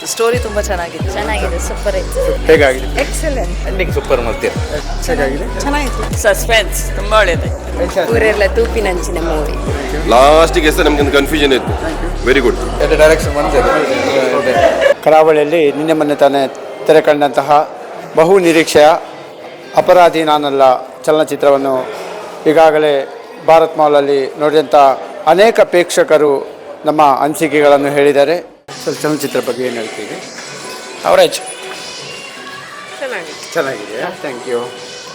ಚೆನ್ನಾಗಿತ್ತು, ಸ್ಟೋರಿ ತುಂಬ ಚೆನ್ನಾಗಿತ್ತು. ಚೆನ್ನಾಗಿದೆ, ಸೂಪರ್ ಇತ್ತು. ಹೇಗಾಗಿದೆ? ಎಕ್ಸಲೆಂಟ್. ಎಂಡಿಂಗ್ ಸೂಪರ್ ಮಾಡ್ತೀರಾ? ಹೇಗಾಗಿದೆ? ಚೆನ್ನಾಗಿತ್ತು. ಸಸ್ಪೆನ್ಸ್ ತುಂಬ ಒಳ್ಳೆಯದು. ಊರೆಲ್ಲ ತೂಪಿನಂಚಿನ ಮೂವಿ. ಲಾಸ್ಟಿಗೆ ಸಹ ನಮ್ಗೆ ಕನ್ಫ್ಯೂಷನ್ ಇತ್ತು. Very good. ಡೈರೆಕ್ಷನ್ ಮಾಡಿದ್ದಾರೆ. ಕರಾವಳಿಯಲ್ಲಿ ನಿನ್ನೆ ಮೊನ್ನೆ ತಾನೇ ತೆರೆ ಕಂಡಂತಹ ಬಹು ನಿರೀಕ್ಷೆಯ ಅಪರಾಧಿ ನಾನಲ್ಲ ಚಲನಚಿತ್ರವನ್ನು ಈಗಾಗಲೇ ಭಾರತ್ ಮಾಲಲ್ಲಿ ನೋಡಿದಂಥ ಅನೇಕ ಪ್ರೇಕ್ಷಕರು ನಮ್ಮ ಅನಿಸಿಕೆಗಳನ್ನು ಹೇಳಿದ್ದಾರೆ. ಚಲನಚಿತ್ರ ಬಗ್ಗೆ ಏನು ಹೇಳ್ತೀವಿ? ಅವರೇಜ್ ಚೆನ್ನಾಗಿದೆ. Thank you.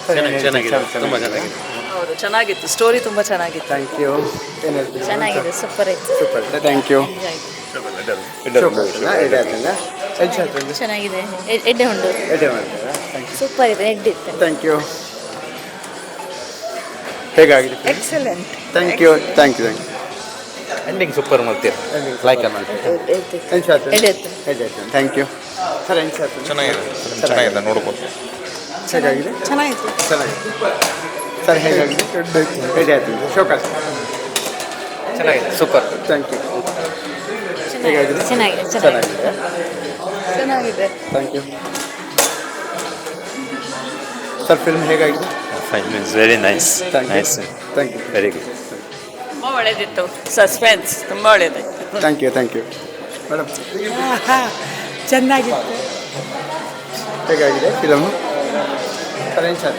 ತುಂಬ ಚೆನ್ನಾಗಿದೆ. ಹೌದು, ಚೆನ್ನಾಗಿತ್ತು, ಸ್ಟೋರಿ ತುಂಬ ಚೆನ್ನಾಗಿತ್ತು. Thank you. ಏನು ಹೇಳ್ತೀವಿ? ಚೆನ್ನಾಗಿದೆ, ಸೂಪರ್ ಇತ್ತು. ಸೂಪರ್. Thank you. ಚೆನ್ನಾಗಿದೆ, ಎಡ್ಡೆ ಉಂಡು. ಸೂಪರ್ ಇದೆ, ಎಡ್ಡೆ ಇತ್ತು. Thank you. ಹೇಗಾಗಿದೆ? Excellent. Thank you. Thank you. Ending super ಮಾಡ್ತೀರಾ? ಲೈಕ್ ಎಡ್ಡೆ ಇತ್ತು. Thank you sir. ಚೆನ್ನಾಗಿದೆ, ನೋಡ್ಬೋದು. ಹೇಗಾಗಿದೆ? ಚೆನ್ನಾಗಿತ್ತು. ಸರ್ ಹೇಗಾಗಿದೆ? ಶೋಕಾಸ್ ಚೆನ್ನಾಗಿದೆ, ಸೂಪರ್. Thank you. ಹೇಗಾಗಿದೆ? ಚೆನ್ನಾಗಿದೆ. ಚೆನ್ನಾಗಿದೆ. Thank you sir. ಫಿಲ್ಮ್ ಹೇಗಾಗಿದೆ? Fine, it's very nice. Thank you. Nice. Thank you. Very good. ತುಂಬ ಒಳ್ಳೆಯದಿತ್ತು. ಸಸ್ಪೆನ್ಸ್ ತುಂಬ ಒಳ್ಳೆಯದು. Thank you. Thank you madam. ಚೆನ್ನಾಗಿತ್ತು. ಹೇಗಾಗಿದೆ ಫಿಲಮು? ಸರ್ ಏನು ಸರ್?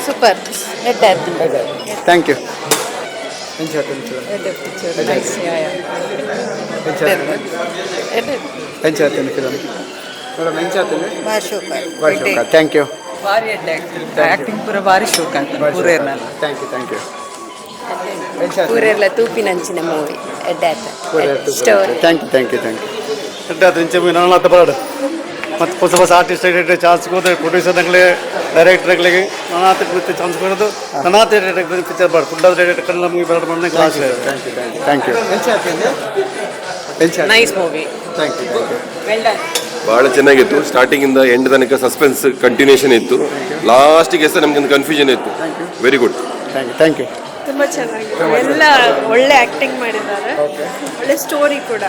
ಸೂಪರ್, ಎಡ್ಡೆ ಇತ್ತು. Thank you. ಏನು ಸರ್ ಫಿಲಮ್? ಏನು ಸರ್ ಫಿಲಮ್? ಮೇಡಮ್ ಏನು ಸರ್ ಫಿಲಮ್? Thank you. ಭಾರಿ ಆ್ಯಕ್ಟಿಂಗ್ ಪೂರ ಭಾರಿ ಶೋಕ ಅಂತ ಊರೇರ್ನ. Thank you. Thank you. ಊರೆಲ್ಲ ತೂಪಿನಂಚಿನ movie. Story. Thank you. Thank you. Thank you. ನಾನಾತ ಬರಡು ಮತ್ತು ಹೊಸ ಆರ್ಟಿಸ್ಟ್ ಚಾನ್ಸ್ ಹೋದ್ರೆ ಪ್ರೊಡ್ಯೂಸರ್ಗಳಿಗೆ ಡೈರೆಕ್ಟರ್ಗಳಿಗೆ ನಾನಾತ ಚಾನ್ಸ್ ಬರೋದು ನಾನಾತ ಪಿಕ್ಚರ್ ಬಾರ್ದು ಫುಡ್ ಡೈರೆಕ್ಟರ್ ಕನ್ನಡ ಮೂವಿ ಬರೋದು ಬಂದ class. Thank you. Nice movie. Thank you. Well done. ಬಹಳ ಚೆನ್ನಾಗಿತ್ತು. ಸ್ಟಾರ್ಟಿಂಗ್ ಇಂದ ಎಂಡ್ ತನಕ ಸಸ್ಪೆನ್ಸ್ ಕಂಟಿನ್ಯೂಷನ್ ಇತ್ತು. ಲಾಸ್ಟಿಗೆ ಸಹ ನಮ್ಗೆ ಕನ್ಫ್ಯೂಷನ್ ಇತ್ತು. Very good. Thank you. Thank you. ತುಂಬ ಚೆನ್ನಾಗಿದೆ, ಎಲ್ಲ ಒಳ್ಳೆ ಆ್ಯಕ್ಟಿಂಗ್ ಮಾಡಿದ್ದಾರೆ, ಒಳ್ಳೆ ಸ್ಟೋರಿ ಕೂಡ.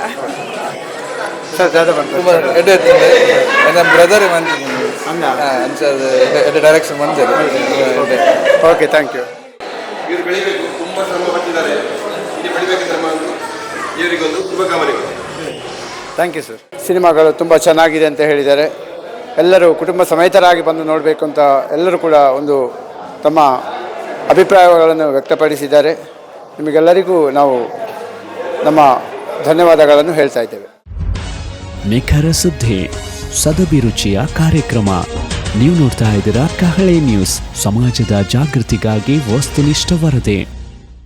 ಸರ್ ದಾದಾ ಬಂತು. ಎಡ್ಡೆ ನಮ್ಮ ಬ್ರದರ್ ಡೈರೆಕ್ಷನ್ ಮಾಡಿದ್ದಾರೆ. ಓಕೆ. Thank you. ಇವರು ಬೆಳಿಬೇಕು, ತುಂಬ ಶ್ರಮ ಪಟ್ಟಿದ್ದಾರೆ. ಇಲ್ಲಿ ಬೆಳಿಬೇಕಂದ್ರೆ ಇವರಿಗೊಂದು ಶುಭಕಾಮನೆಗಳು. Thank you sir. ಸಿನಿಮಾಗಳು ತುಂಬ ಚೆನ್ನಾಗಿದೆ ಅಂತ ಹೇಳಿದ್ದಾರೆ. ಎಲ್ಲರೂ ಕುಟುಂಬ ಸಮೇತರಾಗಿ ಬಂದು ನೋಡಬೇಕು ಅಂತ ಎಲ್ಲರೂ ಕೂಡ ಒಂದು ತಮ್ಮ ಅಭಿಪ್ರಾಯಗಳನ್ನು ವ್ಯಕ್ತಪಡಿಸಿದ್ದಾರೆ. ನಿಮಗೆಲ್ಲರಿಗೂ ನಾವು ನಮ್ಮ ಧನ್ಯವಾದಗಳನ್ನು ಹೇಳ್ತಾ ಇದ್ದೇವೆ. ನಿಖರ ಸುದ್ದಿ, ಸದಭಿರುಚಿಯ ಕಾರ್ಯಕ್ರಮ. ನೀವು ನೋಡ್ತಾ ಇದ್ದೀರಾ ಕಹಳೆ ನ್ಯೂಸ್, ಸಮಾಜದ ಜಾಗೃತಿಗಾಗಿ ವಸ್ತುನಿಷ್ಠ ವರದಿ.